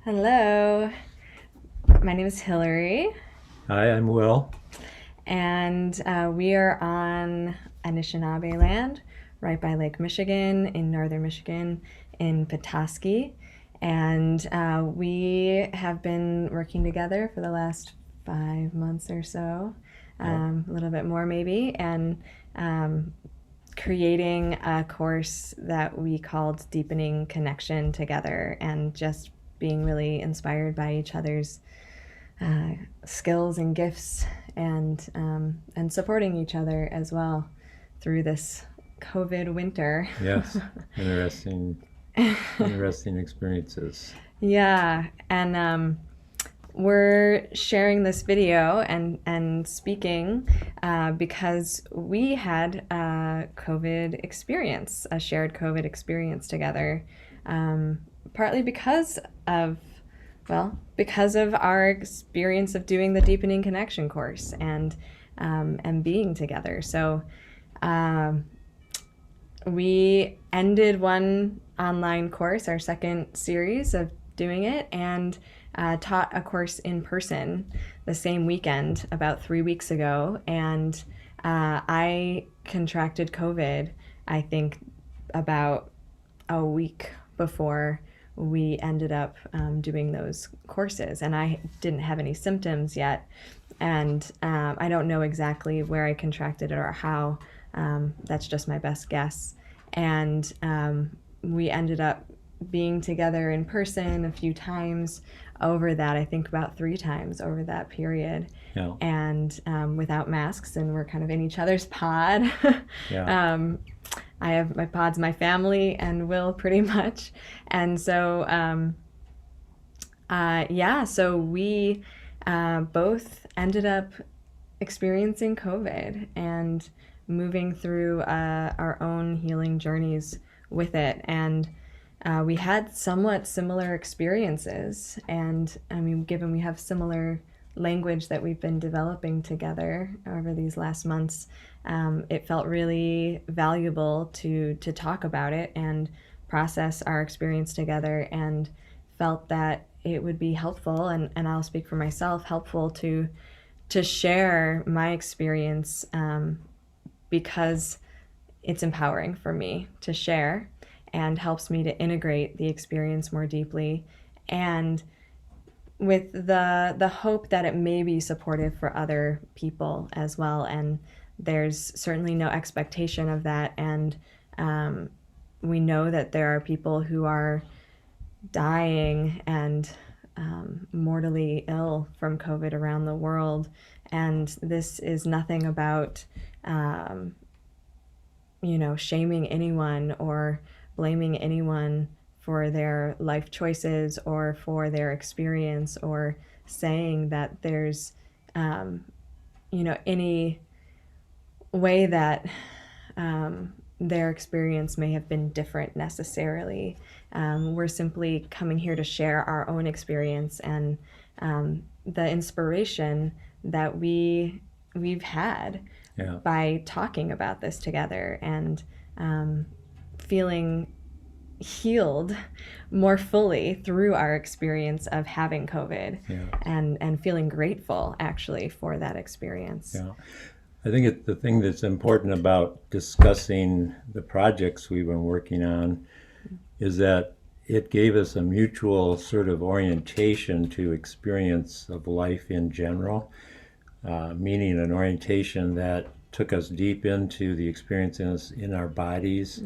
Hello, my name is Hilary, Hi, I'm Will. and we are on Anishinaabe land, right by Lake Michigan in northern Michigan, in Petoskey. And we have been working together for the last 5 months or so, Yeah. a little bit more maybe, and um, creating a course that we called Deepening Connection together, and just being really inspired by each other's uh, skills and gifts, and supporting each other as well through this COVID winter. Yes. Interesting, interesting experiences. Yeah, and we're sharing this video and speaking because we had a COVID experience, a shared COVID experience together, partly because of our experience of doing the Deepening Connection course and being together. So um, we ended one online course, our second series of doing it, and taught a course in person the same weekend about 3 weeks ago. And I contracted COVID, I think, about a week before we ended up doing those courses. And I didn't have any symptoms yet. And I don't know exactly where I contracted it or how. That's just my best guess. And we ended up being together in person a few times over that, I think about 3 times over that period, Yeah. and without masks, and we're kind of in each other's pod. Yeah. I have my pods, my family, and Will pretty much. And so, so we both ended up experiencing COVID and moving through our own healing journeys with it. And we had somewhat similar experiences. And I mean, given we have similar language that we've been developing together over these last months, it felt really valuable to talk about it and process our experience together, and felt that it would be helpful, and I'll speak for myself, helpful to share my experience, because it's empowering for me to share and helps me to integrate the experience more deeply, and with the hope that it may be supportive for other people as well. And there's certainly no expectation of that. And we know that there are people who are dying and mortally ill from COVID around the world. And this is nothing about, shaming anyone or blaming anyone for their life choices or for their experience, or saying that there's, any way that their experience may have been different necessarily. We're simply coming here to share our own experience and the inspiration that we've had Yeah. by talking about this together, and feeling healed more fully through our experience of having COVID, Yeah. and feeling grateful actually for that experience. Yeah. I think the thing that's important about discussing the projects we've been working on is that it gave us a mutual sort of orientation to experience of life in general, meaning an orientation that took us deep into the experiences in our bodies,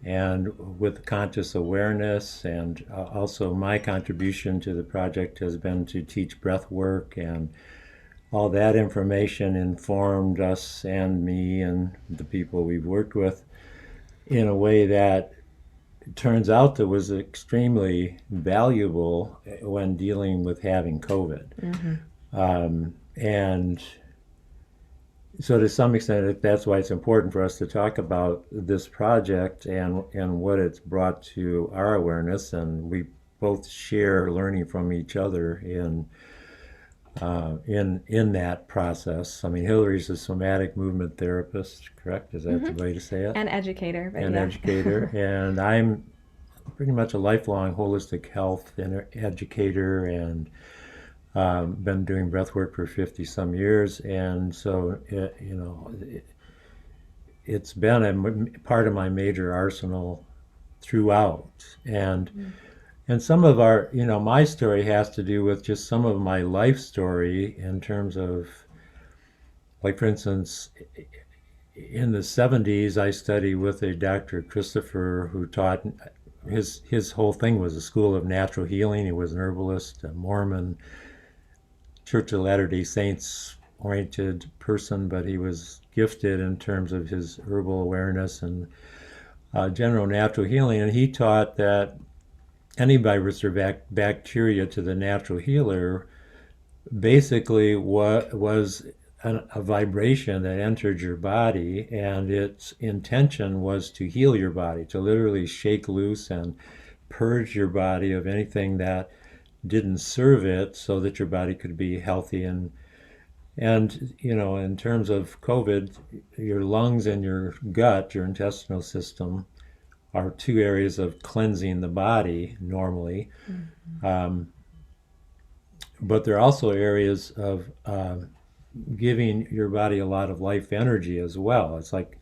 and with conscious awareness. And also my contribution to the project has been to teach breath work, and all that information informed us and me and the people we've worked with in a way that it turns out that was extremely valuable when dealing with having COVID. And so to some extent, that's why it's important for us to talk about this project and what it's brought to our awareness. And we both share learning from each other in that process. I mean, Hillary's a somatic movement therapist, correct? Is that the way to say it? An educator, but An yeah. educator, and I'm pretty much a lifelong holistic health educator, and been doing breath work for 50 some years. And so, it's been part of my major arsenal throughout. And some of our, my story has to do with just some of my life story in terms of, like, for instance, in the 70s, I studied with a Dr. Christopher who taught, his whole thing was a school of natural healing. He was an herbalist, a Mormon, Church of Latter-day Saints oriented person, but he was gifted in terms of his herbal awareness and general natural healing. And he taught that any virus or bacteria to the natural healer basically was a vibration that entered your body, and its intention was to heal your body, to literally shake loose and purge your body of anything that didn't serve it, so that your body could be healthy. And in terms of COVID, your lungs and your gut, your intestinal system, are two areas of cleansing the body normally. But they're also areas of giving your body a lot of life energy as well. It's like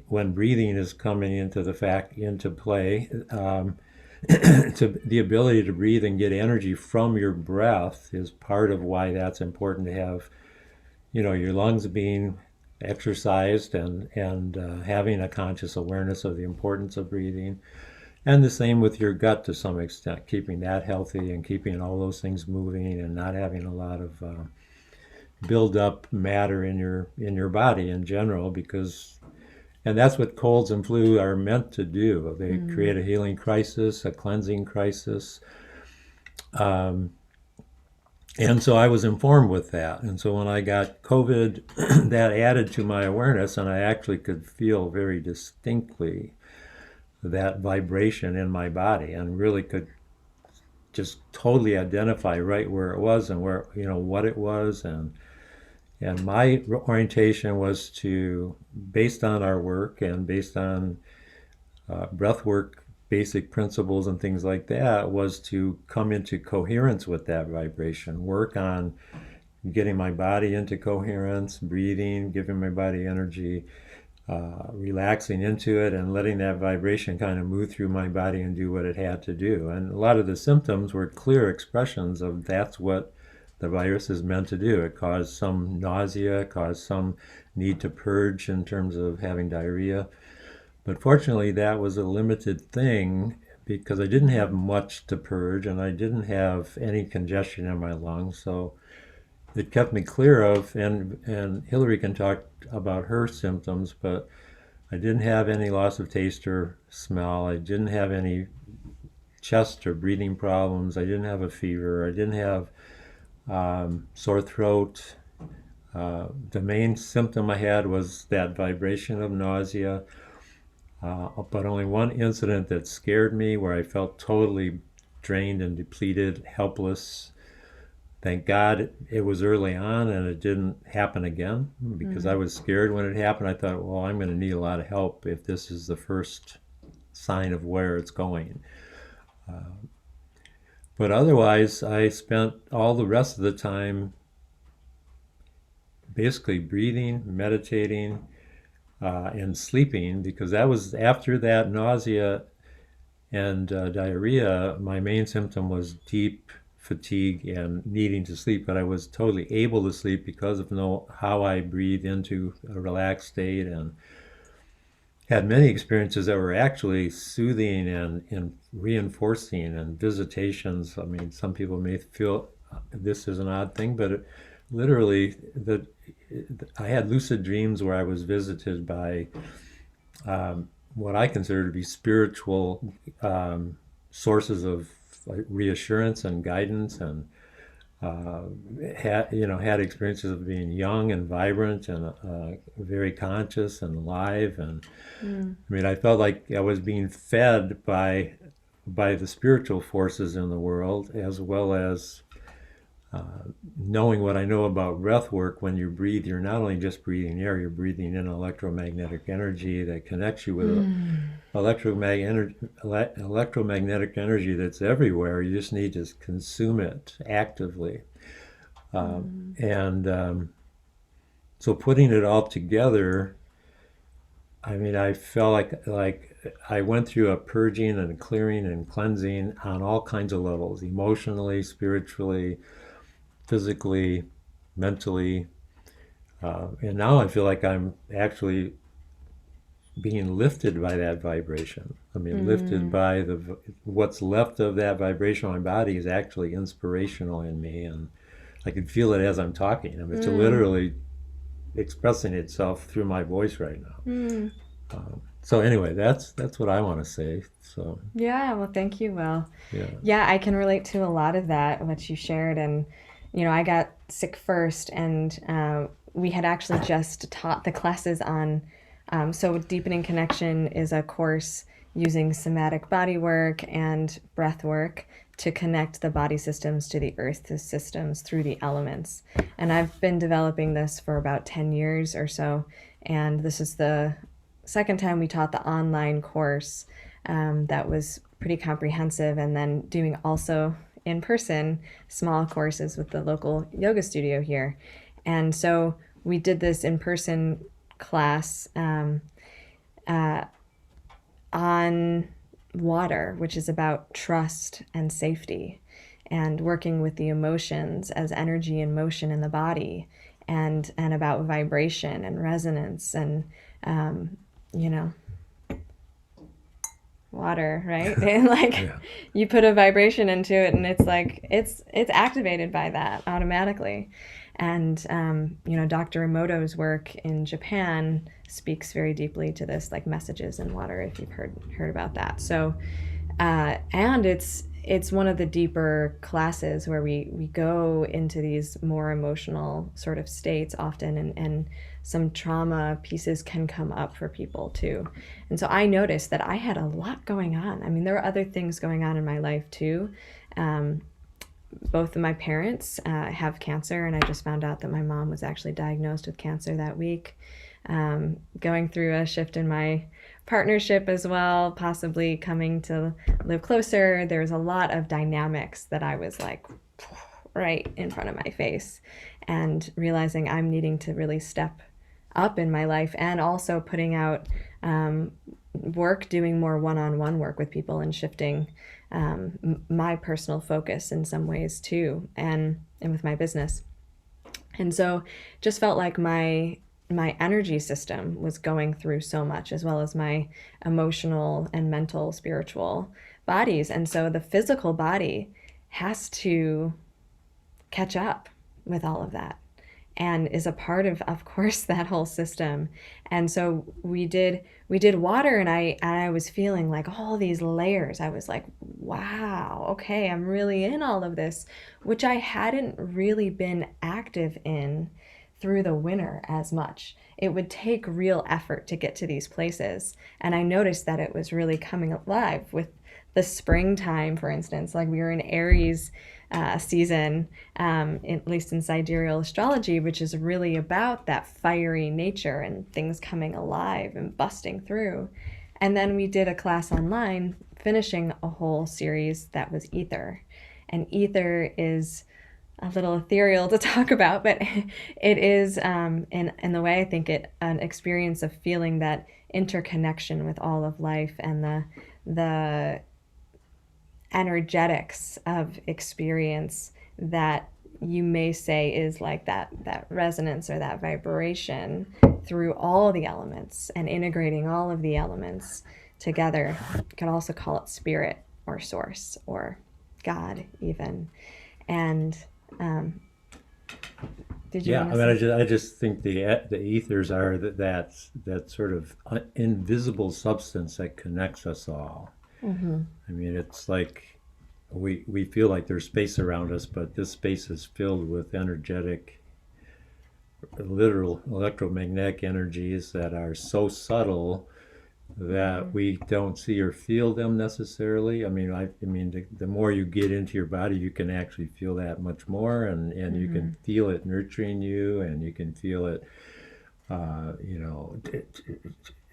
when breathing is coming into play, to the ability to breathe and get energy from your breath is part of why that's important to have, your lungs being exercised, and having a conscious awareness of the importance of breathing. And the same with your gut to some extent, keeping that healthy and keeping all those things moving, and not having a lot of build up matter in your body in general, and that's what colds and flu are meant to do. They create a healing crisis, a cleansing crisis. And so I was informed with that. And so when I got COVID, that added to my awareness, and I actually could feel very distinctly that vibration in my body, and really could just totally identify right where it was, and where, what it was. And my orientation was to, based on our work and based on breath work, basic principles and things like that, was to come into coherence with that vibration, work on getting my body into coherence, breathing, giving my body energy, relaxing into it, and letting that vibration kind of move through my body and do what it had to do. And a lot of the symptoms were clear expressions of that's what the virus is meant to do. It caused some nausea, caused some need to purge in terms of having diarrhea. But fortunately, that was a limited thing, because I didn't have much to purge, and I didn't have any congestion in my lungs. So it kept me clear of, and Hilary can talk about her symptoms, but I didn't have any loss of taste or smell. I didn't have any chest or breathing problems. I didn't have a fever. I didn't have sore throat. The main symptom I had was that vibration of nausea, but only one incident that scared me, where I felt totally drained and depleted, helpless. Thank God it was early on and it didn't happen again, because I was scared when it happened. I thought, well, I'm going to need a lot of help if this is the first sign of where it's going. But otherwise, I spent all the rest of the time basically breathing, meditating, and sleeping, because that was after that nausea and diarrhea. My main symptom was deep fatigue and needing to sleep, but I was totally able to sleep because of how I breathed into a relaxed state, and had many experiences that were actually soothing and reinforcing, and visitations. I mean, some people may feel this is an odd thing, but literally, I had lucid dreams where I was visited by what I consider to be spiritual sources of reassurance and guidance, and had experiences of being young and vibrant, and very conscious and alive. And I mean, I felt like I was being fed by the spiritual forces in the world, as well as knowing what I know about breath work, when you breathe, you're not only just breathing air, you're breathing in electromagnetic energy that connects you with electromagnetic energy that's everywhere. You just need to consume it actively. And so putting it all together, I mean, I felt like I went through a purging and a clearing and cleansing on all kinds of levels, emotionally, spiritually, physically, mentally, and now I feel like I'm actually being lifted by that vibration. I mean, lifted by what's left of that vibration on my body is actually inspirational in me, and I can feel it as I'm talking. I mean, it's literally expressing itself through my voice right now. So anyway, that's what I want to say. So Yeah, well, thank you, Will. yeah, Yeah, I can relate to a lot of that, what you shared. And, I got sick first, and we had actually just taught the classes on. So, Deepening Connection is a course using somatic body work and breath work to connect the body systems to the earth systems through the elements. And I've been developing this for about 10 years or so. And this is the second time we taught the online course. That was pretty comprehensive, and then doing also in person small courses with the local yoga studio here. And so we did this in person class on water, which is about trust and safety, and working with the emotions as energy and motion in the body, and about vibration and resonance, and you know water, right? And like yeah, you put a vibration into it, and it's like it's activated by that automatically. And Dr. Emoto's work in Japan speaks very deeply to this, like messages in water, if you've heard about that. So and it's one of the deeper classes where we go into these more emotional sort of states often, and some trauma pieces can come up for people too. And so I noticed that I had a lot going on. I mean, there were other things going on in my life too. Both of my parents have cancer, and I just found out that my mom was actually diagnosed with cancer that week. Going through a shift in my partnership as well, possibly coming to live closer. There's a lot of dynamics that I was like right in front of my face, and realizing I'm needing to really step up in my life, and also putting out work, doing more one-on-one work with people, and shifting my personal focus in some ways too, and with my business. And so just felt like my energy system was going through so much, as well as my emotional and mental, spiritual bodies. And so the physical body has to catch up with all of that, and is a part of course, that whole system. And so we did water, and I was feeling like all these layers. I was like, wow, okay, I'm really in all of this, which I hadn't really been active in through the winter as much. It would take real effort to get to these places. And I noticed that it was really coming alive with the springtime, for instance. Like we were in Aries season, at least in sidereal astrology, which is really about that fiery nature and things coming alive and busting through. And then we did a class online, finishing a whole series that was ether. And ether is a little ethereal to talk about, but it is, in the way I think it, an experience of feeling that interconnection with all of life, and the energetics of experience that you may say is like that resonance or that vibration through all the elements, and integrating all of the elements together. You could also call it spirit or source or God even. And did you? yeah. I mean, I just think the ethers are that sort of invisible substance that connects us all. Mm-hmm. I mean, it's like we feel like there's space around us, but this space is filled with energetic, literal electromagnetic energies that are so subtle that we don't see or feel them necessarily. I mean, the more you get into your body, you can actually feel that much more, and you can feel it nurturing you, and you can feel it,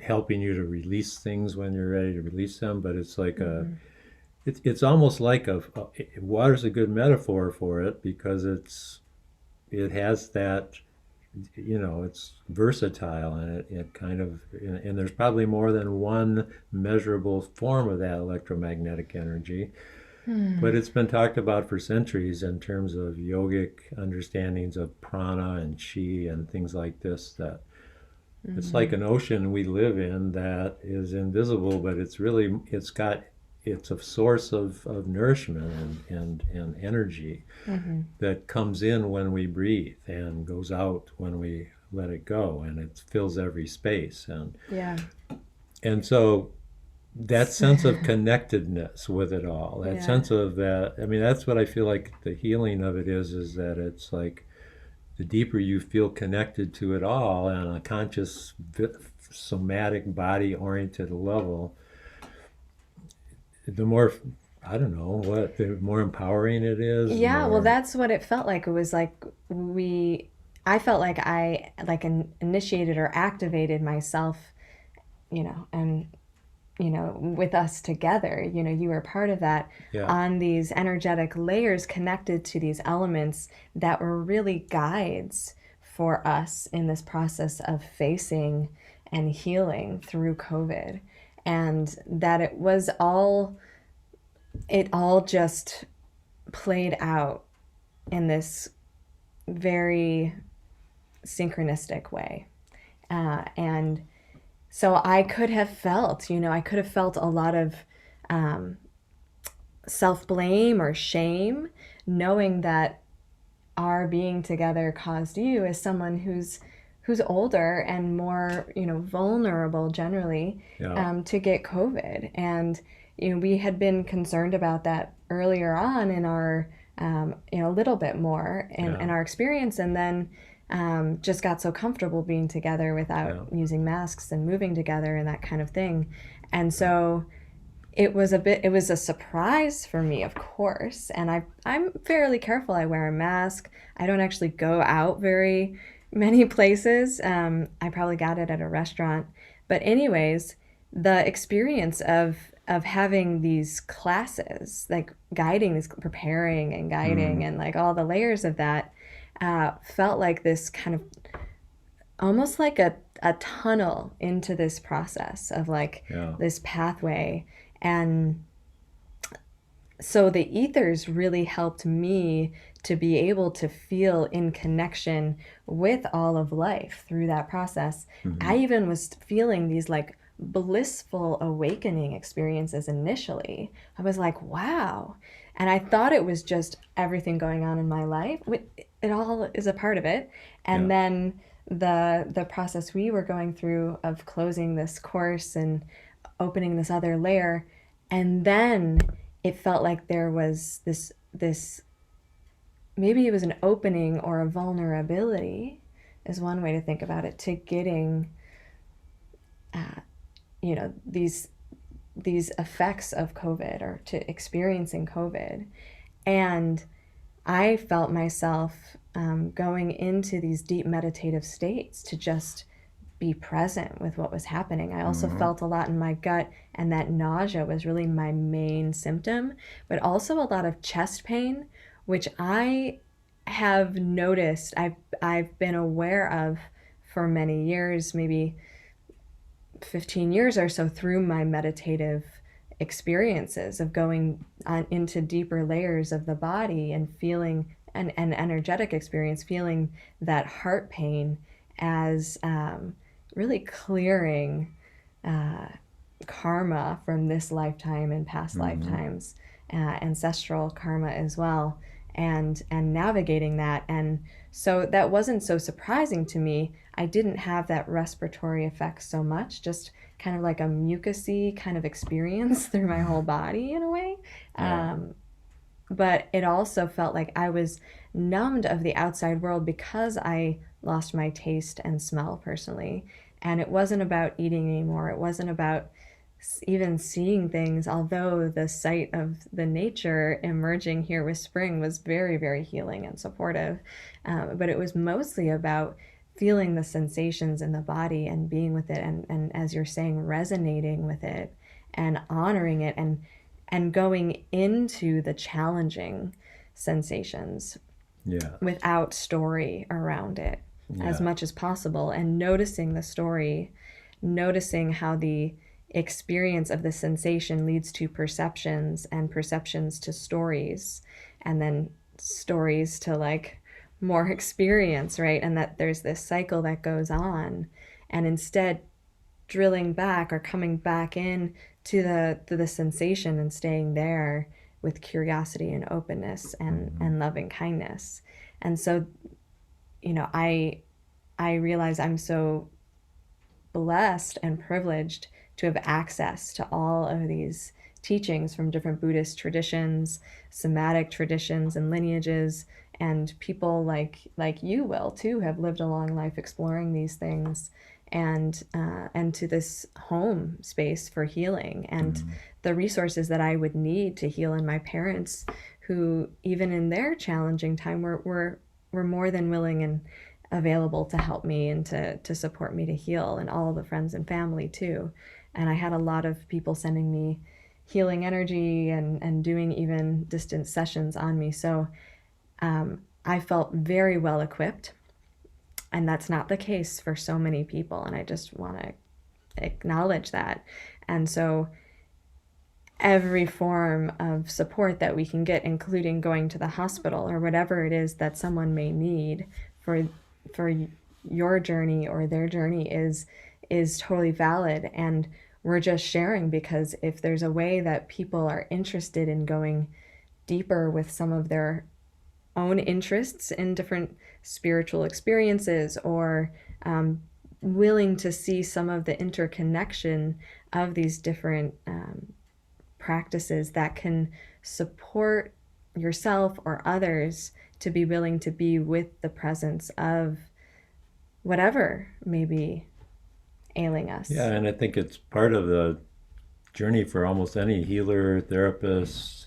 helping you to release things when you're ready to release them. But it's like it's almost like water's a good metaphor for it because it has that, it's versatile, and it kind of, and there's probably more than one measurable form of that electromagnetic energy. But it's been talked about for centuries in terms of yogic understandings of prana and chi and things like this, that it's like an ocean we live in that is invisible, but it's a source of nourishment and energy that comes in when we breathe and goes out when we let it go, and it fills every space. Yeah. And so that sense of connectedness with it all, that Yeah. sense of that, I mean, that's what I feel like the healing of it is that it's like the deeper you feel connected to it all on a conscious, somatic, body oriented level, the more, I don't know what, the more empowering it is. Yeah, well, More, that's what it felt like. It was like I felt like I like initiated or activated myself, and with us together, you were part of that, yeah, on these energetic layers connected to these elements that were really guides for us in this process of facing and healing through COVID. And that it all just played out in this very synchronistic way. And so I could have felt a lot of self blame or shame, knowing that our being together caused you, as someone who's older and more vulnerable generally, yeah, to get COVID. And we had been concerned about that earlier on in our a little bit more yeah, in our experience, and then just got so comfortable being together without yeah, using masks and moving together and that kind of thing. And so it was a surprise for me, of course. And I'm fairly careful. I wear a mask. I don't actually go out very many places. I probably got it at a restaurant. But anyways, the experience of having these classes, like preparing and guiding, and like all the layers of that, felt like this kind of almost like a tunnel into this process of like yeah, this pathway. And so the ethers really helped me to be able to feel in connection with all of life through that process. I even was feeling these like blissful awakening experiences initially. I was like, wow. And I thought it was just everything going on in my life. It all is a part of it. yeah, And then the process we were going through of closing this course and opening this other layer, and then it felt like there was this maybe it was an opening or a vulnerability, is one way to think about it, to getting these effects of COVID, or to experiencing COVID. And I felt myself going into these deep meditative states to just be present with what was happening. I also felt a lot in my gut, and that nausea was really my main symptom, but also a lot of chest pain, which I have noticed, I've been aware of for many years, maybe 15 years or so, through my meditative experiences of going on into deeper layers of the body and feeling an energetic experience, feeling that heart pain as really clearing karma from this lifetime and past lifetimes, ancestral karma as well, and navigating that. And so that wasn't so surprising to me. I didn't have that respiratory effect so much, just kind of like a mucusy kind of experience through my whole body in a way. yeah, But it also felt like I was numbed of the outside world because I lost my taste and smell personally. And it wasn't about eating anymore. It wasn't about even seeing things, although the sight of the nature emerging here with spring was very, very healing and supportive. But it was mostly about feeling the sensations in the body and being with it, and as you're saying, resonating with it and honoring it, and going into the challenging sensations Yeah. without story around it as Yeah. much as possible, and noticing the story, noticing how the experience of the sensation leads to perceptions, and perceptions to stories, and then stories to like more experience, right? And that there's this cycle that goes on. And instead drilling back or coming back in to the sensation and staying there with curiosity and openness Mhm. and loving kindness. And so, I realize I'm so blessed and privileged to have access to all of these teachings from different Buddhist traditions, somatic traditions and lineages, and people like you will too have lived a long life exploring these things, and to this home space for healing, and Mhm. the resources that I would need to heal. And my parents, who even in their challenging time were more than willing and available to help me and to support me to heal, and all the friends and family too. And I had a lot of people sending me healing energy and doing even distant sessions on me. So I felt very well equipped. And that's not the case for so many people. And I just want to acknowledge that. And so every form of support that we can get, including going to the hospital or whatever it is that someone may need for your journey or their journey, is totally valid. And we're just sharing because if there's a way that people are interested in going deeper with some of their own interests in different spiritual experiences, or willing to see some of the interconnection of these different practices that can support yourself or others to be willing to be with the presence of whatever may be ailing Yeah, us. and I think it's part of the journey for almost any healer, therapist,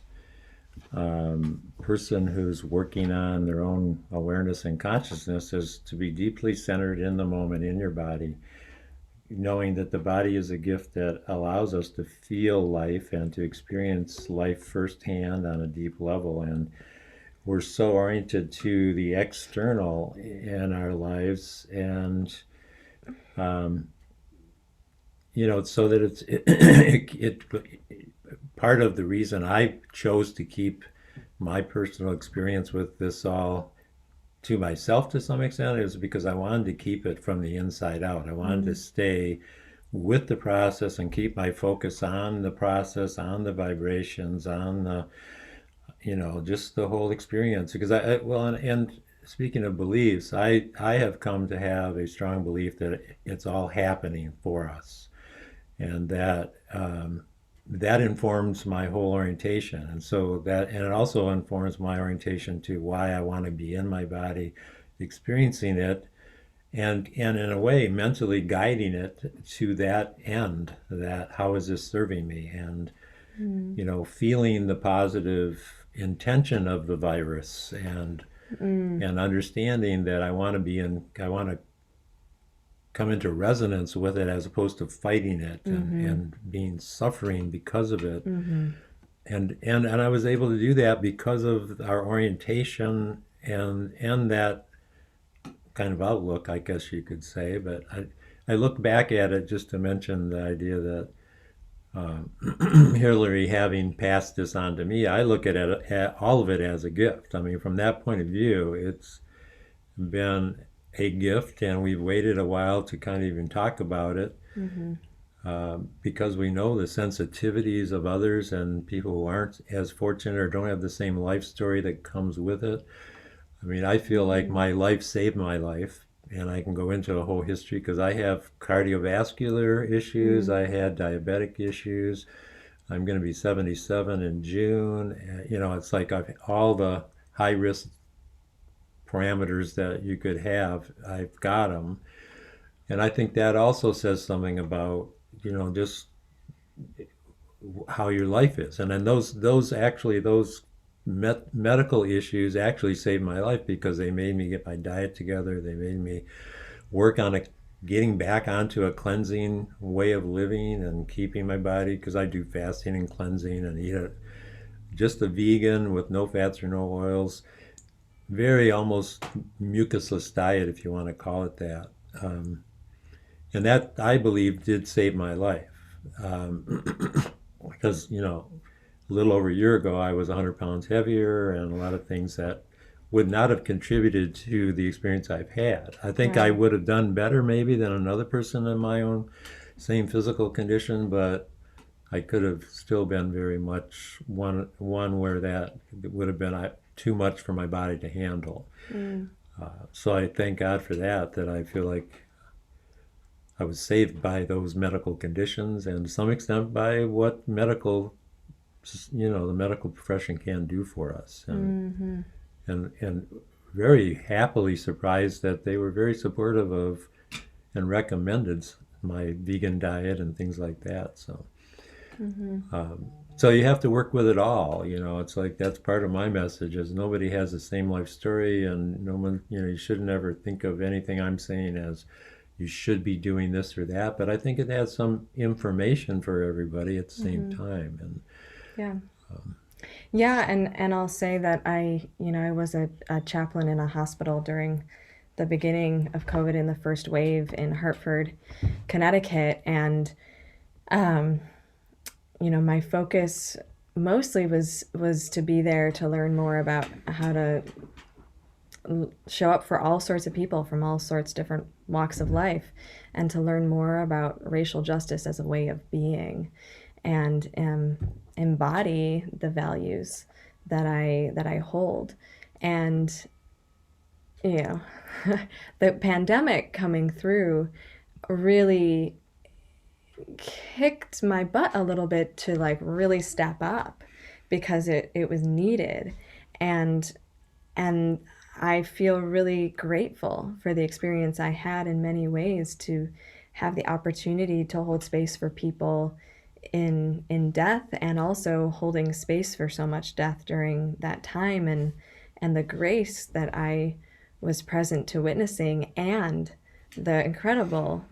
person who's working on their own awareness and consciousness is to be deeply centered in the moment in your body, knowing that the body is a gift that allows us to feel life and to experience life firsthand on a deep level. And we're so oriented to the external in our lives, and um, so that part of the reason I chose to keep my personal experience with this all to myself to some extent is because I wanted to keep it from the inside out. I wanted to Mm. stay with the process and keep my focus on the process, on the vibrations, on the, just the whole experience. Because well, and speaking of beliefs, I have come to have a strong belief that it's all happening for us, and that informs my whole orientation. And it also informs my orientation to why I want to be in my body, experiencing it, and in a way mentally guiding it to that end. That how is this serving me? And Mm. feeling the positive intention of the virus, Mm. and understanding that I want to come into resonance with it as opposed to fighting it, Mm-hmm. and being suffering because of it. Mm-hmm. And I was able to do that because of our orientation, and that kind of outlook, I guess you could say. But I look back at it just to mention the idea that Hilary having passed this on to me, I look at all of it as a gift. I mean, from that point of view, it's been a gift, and we've waited a while to kind of even talk about it, Mm-hmm. because we know the sensitivities of others and people who aren't as fortunate or don't have the same life story that comes with it. I mean, I feel like Mm-hmm. my life saved my life, and I can go into a whole history because I have cardiovascular issues, Mm. I had diabetic issues. I'm going to be 77 in June. It's like I've all the high risk parameters that you could have. I've got them. And I think that also says something about, just how your life is. And then those medical issues actually saved my life because they made me get my diet together. They made me work on getting back onto a cleansing way of living and keeping my body, because I do fasting and cleansing and eat just a vegan with no fats or no oils, very almost mucusless diet, if you want to call it that. And that, I believe, did save my life. Because, a little over a year ago, I was 100 pounds heavier and a lot of things that would not have contributed to the experience I've had. I think I Right. would have done better maybe than another person in my own same physical condition, but I could have still been very much one where that would have been too much for my body to handle. Mm. So I thank God for that, that I feel like I was saved by those medical conditions and to some extent by what the medical profession can do for us. Mm-hmm. And very happily surprised that they were very supportive of and recommended my vegan diet and things like that. So, Mm-hmm. so you have to work with it all. It's like that's part of my message is nobody has the same life story, and no one, you should never think of anything I'm saying as you should be doing this or that. But I think it has some information for everybody at the same Mm-hmm. time. And Yeah. Yeah, and I'll say that I was a chaplain in a hospital during the beginning of COVID in the first wave in Hartford, Connecticut, and um, my focus mostly was to be there to learn more about how to show up for all sorts of people from all sorts different walks of life, and to learn more about racial justice as a way of being, and embody the values that I hold. And you know the pandemic coming through really kicked my butt a little bit to like really step up, because it was needed. And and I feel really grateful for the experience I had in many ways, to have the opportunity to hold space for people in death, and also holding space for so much death during that time, and the grace that I was present to witnessing, and the incredible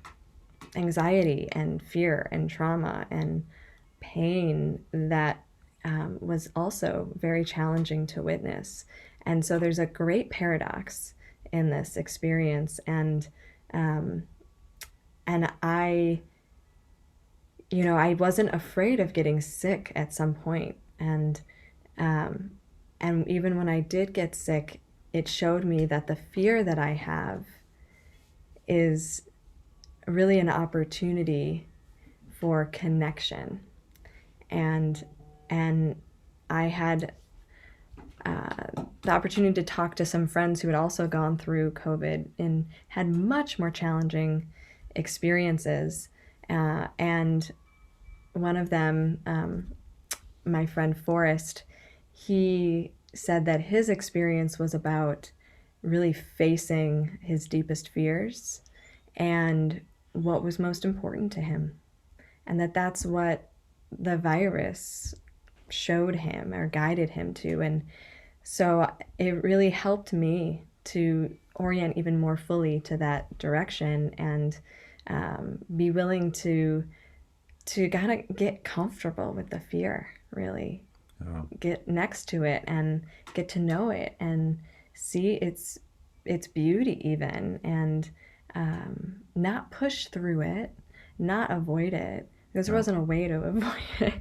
anxiety and fear and trauma and pain that was also very challenging to witness. And so there's a great paradox in this experience. Um, and I wasn't afraid of getting sick at some point. Um, and even when I did get sick, it showed me that the fear that I have is really an opportunity for connection. And and I had the opportunity to talk to some friends who had also gone through COVID and had much more challenging experiences. And one of them, my friend Forrest, he said that his experience was about really facing his deepest fears and what was most important to him, and that's what the virus showed him or guided him to. And so it really helped me to orient even more fully to that direction, and be willing to kind of get comfortable with the fear, really get next to it and get to know it and see its beauty even, and not push through it, not avoid it, because there no, wasn't a way to avoid it.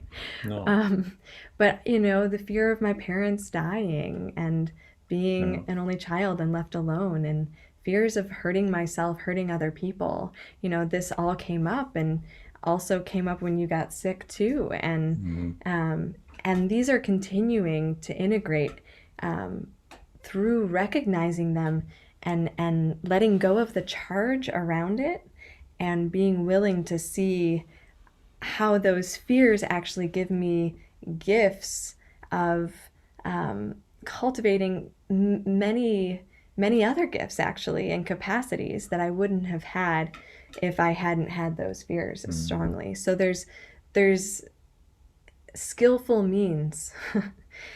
no, um, but the fear of my parents dying, and being no, an only child and left alone, and fears of hurting myself, hurting other people, this all came up, and also came up when you got sick too. And these are continuing to integrate, through recognizing them, and letting go of the charge around it, and being willing to see how those fears actually give me gifts of cultivating many many other gifts actually and capacities that I wouldn't have had if I hadn't had those fears as strongly. So there's skillful means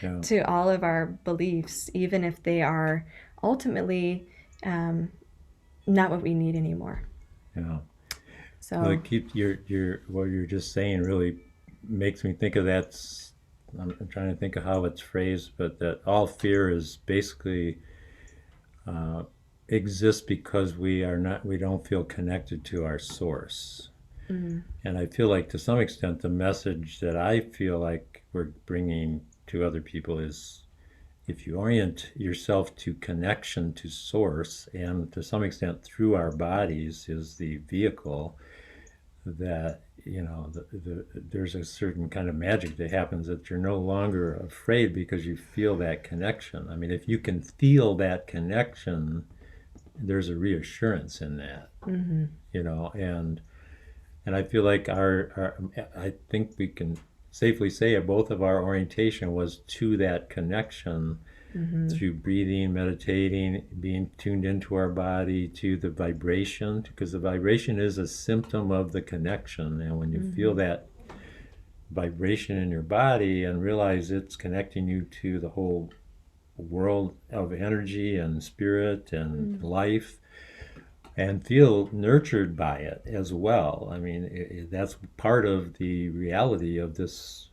Yeah. to all of our beliefs, even if they are ultimately not what we need anymore. Yeah. So Well, it keeps your what you're just saying really makes me think of that. I'm trying to think of how it's phrased, but that all fear is basically exists because we don't feel connected to our source. And I feel like to some extent the message that I feel like we're bringing to other people is if you orient yourself to connection to source, and to some extent through our bodies is the vehicle, that there's a certain kind of magic that happens, that you're no longer afraid because you feel that connection. I mean, if you can feel that connection, there's a reassurance in that. And I feel like I think we can safely say both of our orientation was to that connection, through breathing, meditating, being tuned into our body, to the vibration, because the vibration is a symptom of the connection. And when you feel that vibration in your body and realize it's connecting you to the whole world of energy and spirit and life, and feel nurtured by it as well. I mean, that's part of the reality of this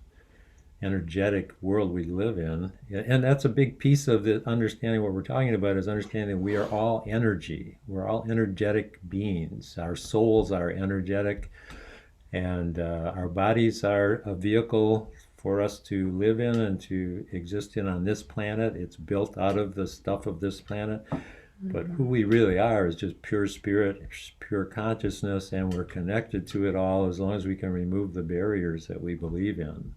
energetic world we live in. And that's a big piece of the understanding. What we're talking about is understanding we are all energy. We're all energetic beings. Our souls are energetic, and our bodies are a vehicle for us to live in and to exist in on this planet. It's built out of the stuff of this planet. But who we really are is just pure spirit, pure consciousness, and we're connected to it all as long as we can remove the barriers that we believe in.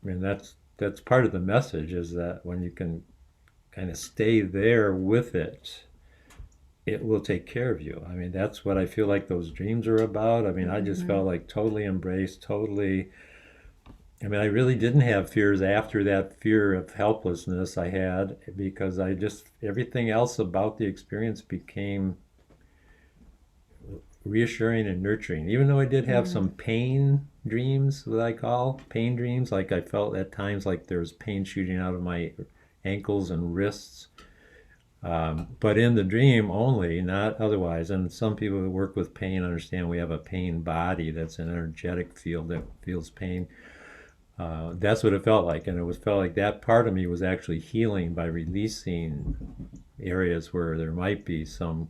And that's part of the message, is that when you can kind of stay there with it, it will take care of you. I mean, that's what I feel like those dreams are about. I mean, I just felt like totally embraced, totally. I mean, I really didn't have fears after that fear of helplessness I had, because everything else about the experience became reassuring and nurturing. Even though I did have some pain dreams, that I call pain dreams, like I felt at times like there was pain shooting out of my ankles and wrists. But in the dream only, not otherwise. And some people who work with pain understand we have a pain body, that's an energetic field that feels pain. That's what it felt like, and felt like that part of me was actually healing by releasing areas where there might be some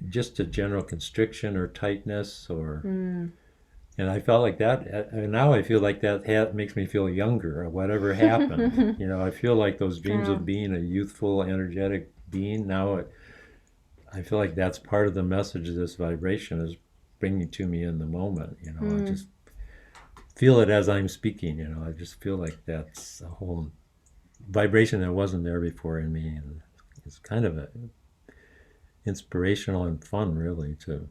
just a general constriction or tightness, or and I felt like that, and now I feel like that makes me feel younger, or whatever happened. I feel like those dreams of being a youthful, energetic being, now I feel like that's part of the message of this vibration, is bringing to me in the moment. I just feel it as I'm speaking. I just feel like that's a whole vibration that wasn't there before in me, and it's kind of inspirational and fun, really, to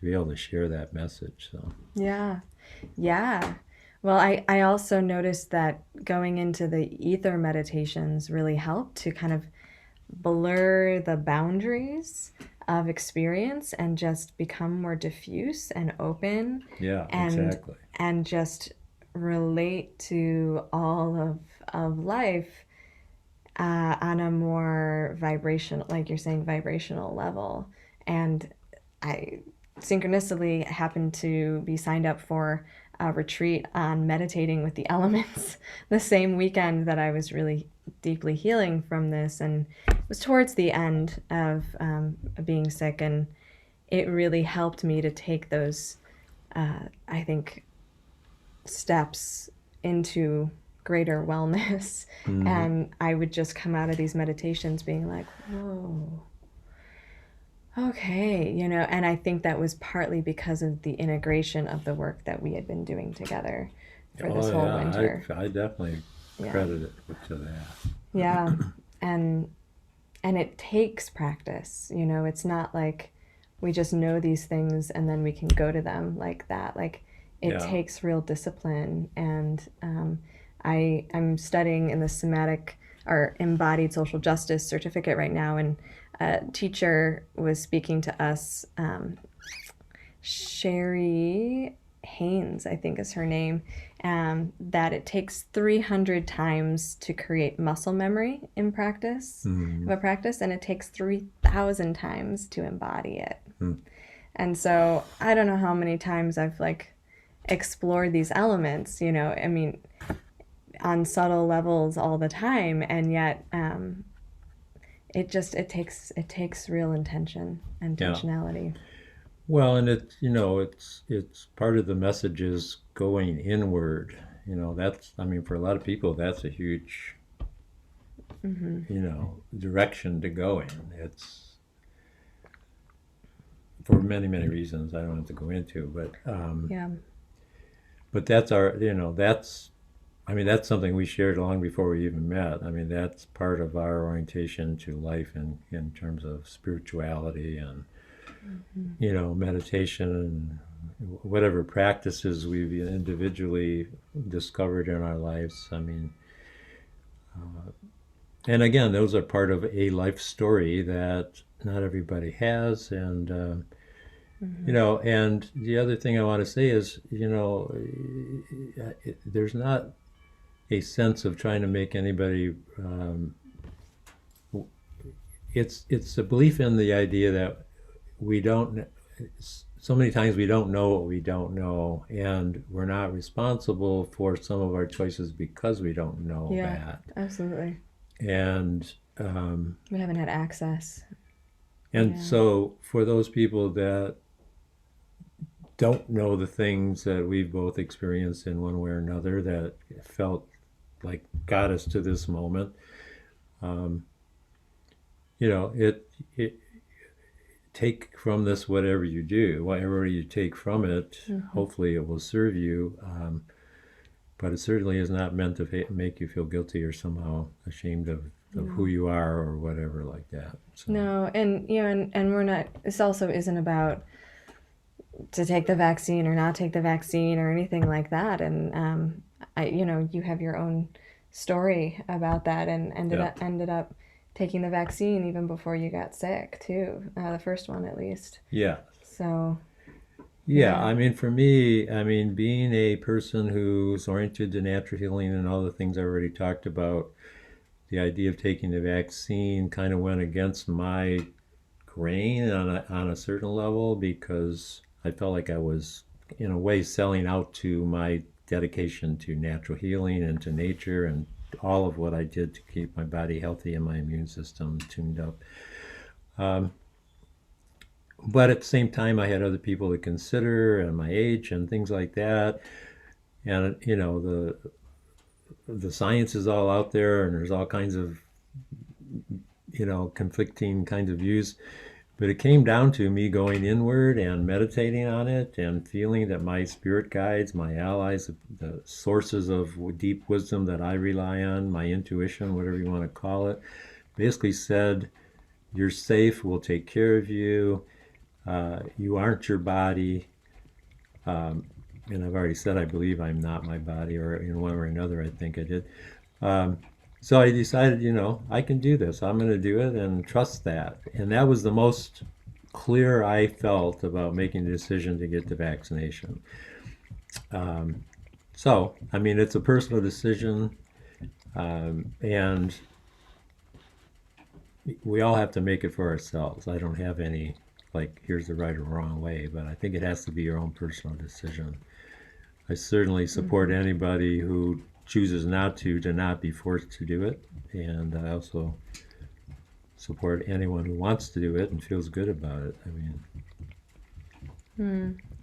be able to share that message. So yeah. Well, I also noticed that going into the ether meditations really helped to kind of blur the boundaries of experience and just become more diffuse and open. Yeah, and exactly. and just relate to all of life on a more vibrational, like you're saying, vibrational level. And I synchronistically happened to be signed up for a retreat on meditating with the elements the same weekend that I was really deeply healing from this. And it was towards the end of being sick, and it really helped me to take those, I think, steps into greater wellness. And I would just come out of these meditations being like, whoa, okay, and I think that was partly because of the integration of the work that we had been doing together for this whole winter. I definitely credit it to that. Yeah. and it takes practice. It's not like we just know these things and then we can go to them like that. Like, it takes real discipline. And I'm studying in the somatic or embodied social justice certificate right now, and a teacher was speaking to us, Sherry Haynes, I think is her name, that it takes 300 times to create muscle memory in practice of a practice, and it takes 3,000 times to embody it. And so I don't know how many times I've like explored these elements, I mean, on subtle levels all the time, and yet it takes real intentionality. Well, and it's part of the message is going inward. That's, I mean, for a lot of people, that's a huge, direction to go in. It's for many, many reasons I don't have to go into, but that's that's something we shared long before we even met. I mean, that's part of our orientation to life in terms of spirituality and, meditation and whatever practices we've individually discovered in our lives. I mean, and again, those are part of a life story that not everybody has. And, and the other thing I want to say is, there's not a sense of trying to make anybody, it's a belief in the idea that so many times we don't know what we don't know, and we're not responsible for some of our choices because we don't know that. Absolutely. And we haven't had access. And so for those people that don't know the things that we've both experienced in one way or another that felt like got us to this moment, it take from this whatever you do, whatever you take from it, hopefully it will serve you, but it certainly is not meant to make you feel guilty or somehow ashamed of who you are or whatever like that. So. No, and and we're not, this also isn't about to take the vaccine or not take the vaccine or anything like that. And you have your own story about that, and ended up taking the vaccine even before you got sick too, the first one at least. Yeah. So. Yeah, I mean, for me, being a person who's oriented to natural healing and all the things I already talked about, the idea of taking the vaccine kind of went against my grain on a certain level, because I felt like I was, in a way, selling out to my dedication to natural healing and to nature and all of what I did to keep my body healthy and my immune system tuned up. But at the same time, I had other people to consider and my age and things like that. And, the science is all out there, and there's all kinds of, conflicting kinds of views. But it came down to me going inward and meditating on it and feeling that my spirit guides, my allies, the sources of deep wisdom that I rely on, my intuition, whatever you want to call it, basically said, you're safe, we'll take care of you, you aren't your body. And I've already said I believe I'm not my body, or in one way or another I think I did. So I decided, I can do this. I'm going to do it and trust that. And that was the most clear I felt about making the decision to get the vaccination. So, it's a personal decision, and we all have to make it for ourselves. I don't have any, here's the right or wrong way, but I think it has to be your own personal decision. I certainly support anybody who chooses not to not be forced to do it. And I also support anyone who wants to do it and feels good about it.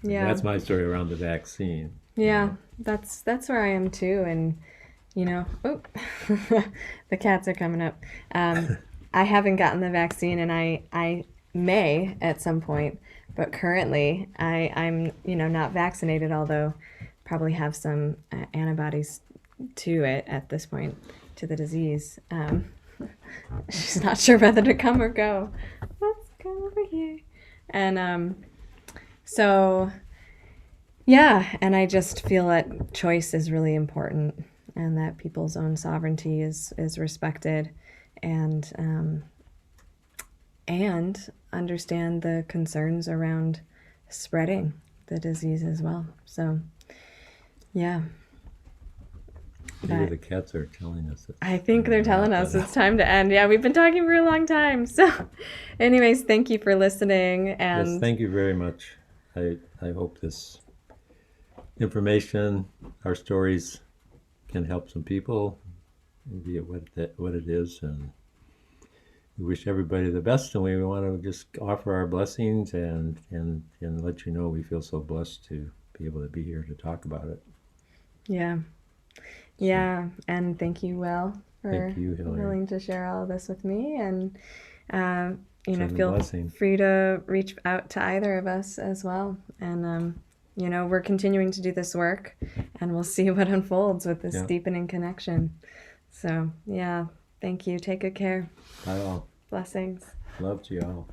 That's my story around the vaccine. Yeah, that's where I am too. And, the cats are coming up. I haven't gotten the vaccine, and I may at some point, but currently I'm not vaccinated, although probably have some antibodies to it at this point, to the disease. She's not sure whether to come or go. Let's go over here. And so yeah, and I just feel that choice is really important. and that people's own sovereignty is respected, and understand the concerns around spreading the disease as well. So, yeah. Maybe the cats are telling us. I think they're telling us it's time to end. Yeah, we've been talking for a long time. So, anyways, thank you for listening. And yes, thank you very much. I hope this information, our stories, can help some people, be it what it is, and we wish everybody the best. And we want to just offer our blessings and let you know we feel so blessed to be able to be here to talk about it. Yeah. Yeah, and thank you, Will, for Thank you, Hilary. willing to share all of this with me. And It's a feel blessing. free to reach out to either of us as well. And we're continuing to do this work, and we'll see what unfolds with this deepening connection. So, yeah, thank you. Take good care. Bye all. Blessings. Love to you all.